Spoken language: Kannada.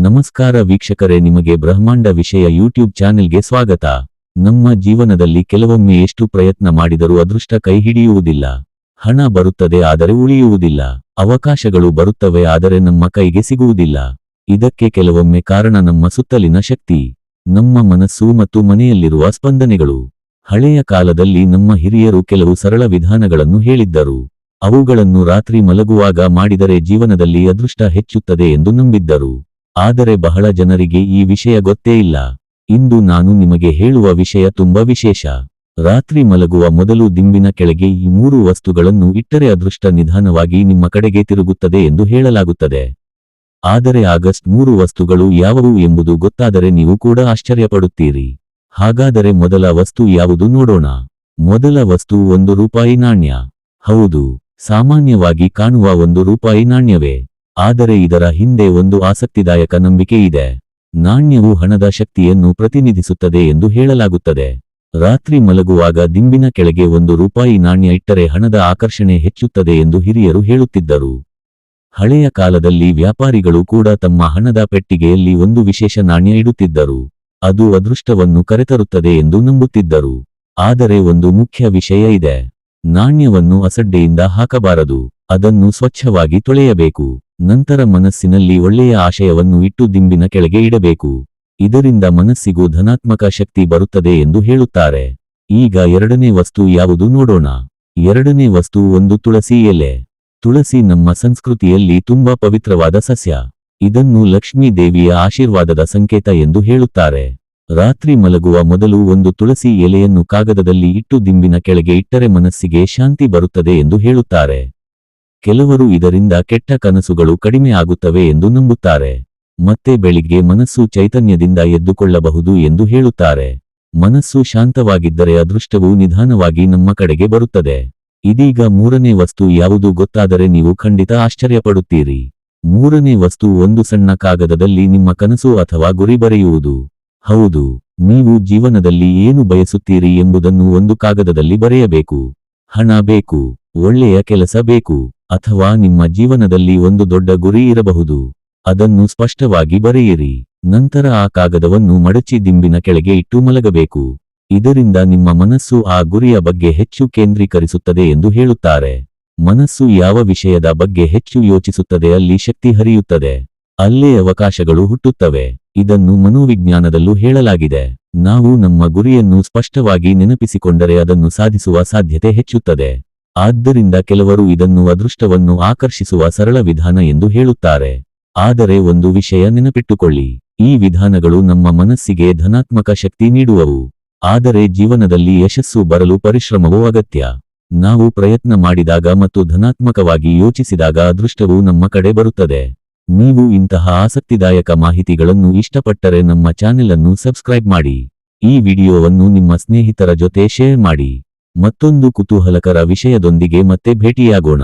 ನಮಸ್ಕಾರ ವೀಕ್ಷಕರೇ, ನಿಮಗೆ ಬ್ರಹ್ಮಾಂಡ ವಿಷಯ ಯೂಟ್ಯೂಬ್ ಚಾನೆಲ್ಗೆ ಸ್ವಾಗತ. ನಮ್ಮ ಜೀವನದಲ್ಲಿ ಕೆಲವೊಮ್ಮೆ ಎಷ್ಟು ಪ್ರಯತ್ನ ಮಾಡಿದರೂ ಅದೃಷ್ಟ ಕೈ ಹಿಡಿಯುವುದಿಲ್ಲ. ಹಣ ಬರುತ್ತದೆ ಆದರೆ ಉಳಿಯುವುದಿಲ್ಲ. ಅವಕಾಶಗಳು ಬರುತ್ತವೆ ಆದರೆ ನಮ್ಮ ಕೈಗೆ ಸಿಗುವುದಿಲ್ಲ. ಇದಕ್ಕೆ ಕೆಲವೊಮ್ಮೆ ಕಾರಣ ನಮ್ಮ ಸುತ್ತಲಿನ ಶಕ್ತಿ, ನಮ್ಮ ಮನಸ್ಸು ಮತ್ತು ಮನೆಯಲ್ಲಿರುವ ಸ್ಪಂದನೆಗಳು. ಹಳೆಯ ಕಾಲದಲ್ಲಿ ನಮ್ಮ ಹಿರಿಯರು ಕೆಲವು ಸರಳ ವಿಧಾನಗಳನ್ನು ಹೇಳಿದ್ದರು. ಅವುಗಳನ್ನು ರಾತ್ರಿ ಮಲಗುವಾಗ ಮಾಡಿದರೆ ಜೀವನದಲ್ಲಿ ಅದೃಷ್ಟ ಹೆಚ್ಚುತ್ತದೆ ಎಂದು ನಂಬಿದ್ದರು. ಆದರೆ ಬಹಳ ಜನರಿಗೆ ಈ ವಿಷಯ ಗೊತ್ತೇ ಇಲ್ಲ. ಇಂದು ನಾನು ನಿಮಗೆ ಹೇಳುವ ವಿಷಯ ತುಂಬಾ ವಿಶೇಷ. ರಾತ್ರಿ ಮಲಗುವ ಮೊದಲು ದಿಂಬಿನ ಕೆಳಗೆ ಈ 3 ವಸ್ತುಗಳನ್ನು ಇಟ್ಟರೆ ಅದೃಷ್ಟ ನಿಧಾನವಾಗಿ ನಿಮ್ಮ ಕಡೆಗೆ ತಿರುಗುತ್ತದೆ ಎಂದು ಹೇಳಲಾಗುತ್ತದೆ. ಆದರೆ ಆಗಸ್ಟ್ 3 ವಸ್ತುಗಳು ಯಾವುವು ಎಂಬುದು ಗೊತ್ತಾದರೆ ನೀವು ಕೂಡ ಆಶ್ಚರ್ಯಪಡುತ್ತೀರಿ. ಹಾಗಾದರೆ ಮೊದಲ ವಸ್ತು ಯಾವುದು ನೋಡೋಣ. ಮೊದಲ ವಸ್ತು ₹1 ನಾಣ್ಯ. ಹೌದು, ಸಾಮಾನ್ಯವಾಗಿ ಕಾಣುವ ₹1 ನಾಣ್ಯವೇ. ಆದರೆ ಇದರ ಹಿಂದೆ ಒಂದು ಆಸಕ್ತಿದಾಯಕ ನಂಬಿಕೆ ಇದೆ. ನಾಣ್ಯವು ಹಣದ ಶಕ್ತಿಯನ್ನು ಪ್ರತಿನಿಧಿಸುತ್ತದೆ ಎಂದು ಹೇಳಲಾಗುತ್ತದೆ. ರಾತ್ರಿ ಮಲಗುವಾಗ ದಿಂಬಿನ ಕೆಳಗೆ ₹1 ನಾಣ್ಯ ಇಟ್ಟರೆ ಹಣದ ಆಕರ್ಷಣೆ ಹೆಚ್ಚುತ್ತದೆ ಎಂದು ಹಿರಿಯರು ಹೇಳುತ್ತಿದ್ದರು. ಹಳೆಯ ಕಾಲದಲ್ಲಿ ವ್ಯಾಪಾರಿಗಳು ಕೂಡ ತಮ್ಮ ಹಣದ ಪೆಟ್ಟಿಗೆಯಲ್ಲಿ ಒಂದು ವಿಶೇಷ ನಾಣ್ಯ ಇಡುತ್ತಿದ್ದರು. ಅದು ಅದೃಷ್ಟವನ್ನು ಕರೆತರುತ್ತದೆ ಎಂದು ನಂಬುತ್ತಿದ್ದರು. ಆದರೆ ಒಂದು ಮುಖ್ಯ ವಿಷಯ ಇದೆ. ನಾಣ್ಯವನ್ನು ಅಸಡ್ಡೆಯಿಂದ ಹಾಕಬಾರದು. ಅದನ್ನು ಸ್ವಚ್ಛವಾಗಿ ತೊಳೆಯಬೇಕು. ನಂತರ ಮನಸ್ಸಿನಲ್ಲಿ ಒಳ್ಳೆಯ ಆಶಯವನ್ನು ಇಟ್ಟು ದಿಂಬಿನ ಕೆಳಗೆ ಇಡಬೇಕು. ಇದರಿಂದ ಮನಸ್ಸಿಗೂ ಧನಾತ್ಮಕ ಶಕ್ತಿ ಬರುತ್ತದೆ ಎಂದು ಹೇಳುತ್ತಾರೆ. ಈಗ ಎರಡನೇ ವಸ್ತು ಯಾವುದು ನೋಡೋಣ. ಎರಡನೇ ವಸ್ತು ಒಂದು ತುಳಸಿ ಎಲೆ. ತುಳಸಿ ನಮ್ಮ ಸಂಸ್ಕೃತಿಯಲ್ಲಿ ತುಂಬಾ ಪವಿತ್ರವಾದ ಸಸ್ಯ. ಇದನ್ನು ಲಕ್ಷ್ಮೀ ದೇವಿಯ ಆಶೀರ್ವಾದದ ಸಂಕೇತ ಎಂದು ಹೇಳುತ್ತಾರೆ. ರಾತ್ರಿ ಮಲಗುವ ಮೊದಲು ಒಂದು ತುಳಸಿ ಎಲೆಯನ್ನು ಕಾಗದದಲ್ಲಿ ಇಟ್ಟು ದಿಂಬಿನ ಕೆಳಗೆ ಇಟ್ಟರೆ ಮನಸ್ಸಿಗೆ ಶಾಂತಿ ಬರುತ್ತದೆ ಎಂದು ಹೇಳುತ್ತಾರೆ. ಕೆಲವರು ಇದರಿಂದ ಕೆಟ್ಟ ಕನಸುಗಳು ಕಡಿಮೆ ಆಗುತ್ತವೆ ಎಂದು ನಂಬುತ್ತಾರೆ. ಮತ್ತೆ ಬೆಳಿಗ್ಗೆ ಮನಸ್ಸು ಚೈತನ್ಯದಿಂದ ಎದ್ದುಕೊಳ್ಳಬಹುದು ಎಂದು ಹೇಳುತ್ತಾರೆ. ಮನಸ್ಸು ಶಾಂತವಾಗಿದ್ದರೆ ಅದೃಷ್ಟವು ನಿಧಾನವಾಗಿ ನಮ್ಮ ಕಡೆಗೆ ಬರುತ್ತದೆ. ಇದೀಗ ಮೂರನೇ ವಸ್ತು ಯಾವುದು ಗೊತ್ತಾದರೆ ನೀವು ಖಂಡಿತ ಆಶ್ಚರ್ಯಪಡುತ್ತೀರಿ. ಮೂರನೇ ವಸ್ತು ಒಂದು ಸಣ್ಣ ಕಾಗದದಲ್ಲಿ ನಿಮ್ಮ ಕನಸು ಅಥವಾ ಗುರಿ ಬರೆಯುವುದು. ಹೌದು, ನೀವು ಜೀವನದಲ್ಲಿ ಏನು ಬಯಸುತ್ತೀರಿ ಎಂಬುದನ್ನು ಒಂದು ಕಾಗದದಲ್ಲಿ ಬರೆಯಬೇಕು. ಹಣ ಬೇಕು, ಒಳ್ಳೆಯ ಕೆಲಸ ಬೇಕು, ಅಥವಾ ನಿಮ್ಮ ಜೀವನದಲ್ಲಿ ಒಂದು ದೊಡ್ಡ ಗುರಿ ಇರಬಹುದು. ಅದನ್ನು ಸ್ಪಷ್ಟವಾಗಿ ಬರೆಯಿರಿ. ನಂತರ ಆ ಕಾಗದವನ್ನು ಮಡಚಿ ದಿಂಬಿನ ಕೆಳಗೆ ಇಟ್ಟು ಮಲಗಬೇಕು. ಇದರಿಂದ ನಿಮ್ಮ ಮನಸ್ಸು ಆ ಗುರಿಯ ಬಗ್ಗೆ ಹೆಚ್ಚು ಕೇಂದ್ರೀಕರಿಸುತ್ತದೆ ಎಂದು ಹೇಳುತ್ತಾರೆ. ಮನಸ್ಸು ಯಾವ ವಿಷಯದ ಬಗ್ಗೆ ಹೆಚ್ಚು ಯೋಚಿಸುತ್ತದೆ ಅಲ್ಲಿ ಶಕ್ತಿ ಹರಿಯುತ್ತದೆ. ಅಲ್ಲೇ ಅವಕಾಶಗಳು ಹುಟ್ಟುತ್ತವೆ. ಇದನ್ನು ಮನೋವಿಜ್ಞಾನದಲ್ಲೂ ಹೇಳಲಾಗಿದೆ. ನಾವು ನಮ್ಮ ಗುರಿಯನ್ನು ಸ್ಪಷ್ಟವಾಗಿ ನೆನಪಿಸಿಕೊಂಡರೆ ಅದನ್ನು ಸಾಧಿಸುವ ಸಾಧ್ಯತೆ ಹೆಚ್ಚುತ್ತದೆ. ಆದ್ದರಿಂದ ಕೆಲವರು ಇದನ್ನು ಅದೃಷ್ಟವನ್ನು ಆಕರ್ಷಿಸುವ ಸರಳ ವಿಧಾನ ಎಂದು ಹೇಳುತ್ತಾರೆ. ಆದರೆ ಒಂದು ವಿಷಯ ನೆನಪಿಟ್ಟುಕೊಳ್ಳಿ, ಈ ವಿಧಾನಗಳು ನಮ್ಮ ಮನಸ್ಸಿಗೆ ಧನಾತ್ಮಕ ಶಕ್ತಿ ನೀಡುವವು. ಆದರೆ ಜೀವನದಲ್ಲಿ ಯಶಸ್ಸು ಬರಲು ಪರಿಶ್ರಮವೂ ಅಗತ್ಯ. ನಾವು ಪ್ರಯತ್ನ ಮಾಡಿದಾಗ ಮತ್ತು ಧನಾತ್ಮಕವಾಗಿ ಯೋಚಿಸಿದಾಗ ಅದೃಷ್ಟವು ನಮ್ಮ ಕಡೆ ಬರುತ್ತದೆ. ನೀವು ಇಂತಹ ಆಸಕ್ತಿದಾಯಕ ಮಾಹಿತಿಗಳನ್ನು ಇಷ್ಟಪಟ್ಟರೆ ನಮ್ಮ ಚಾನೆಲ್ ಅನ್ನು ಸಬ್ಸ್ಕ್ರೈಬ್ ಮಾಡಿ. ಈ ವಿಡಿಯೋವನ್ನು ನಿಮ್ಮ ಸ್ನೇಹಿತರ ಜೊತೆ ಶೇರ್ ಮಾಡಿ. ಮತ್ತೊಂದು ಕುತೂಹಲಕರ ವಿಷಯದೊಂದಿಗೆ ಮತ್ತೆ ಭೇಟಿಯಾಗೋಣ.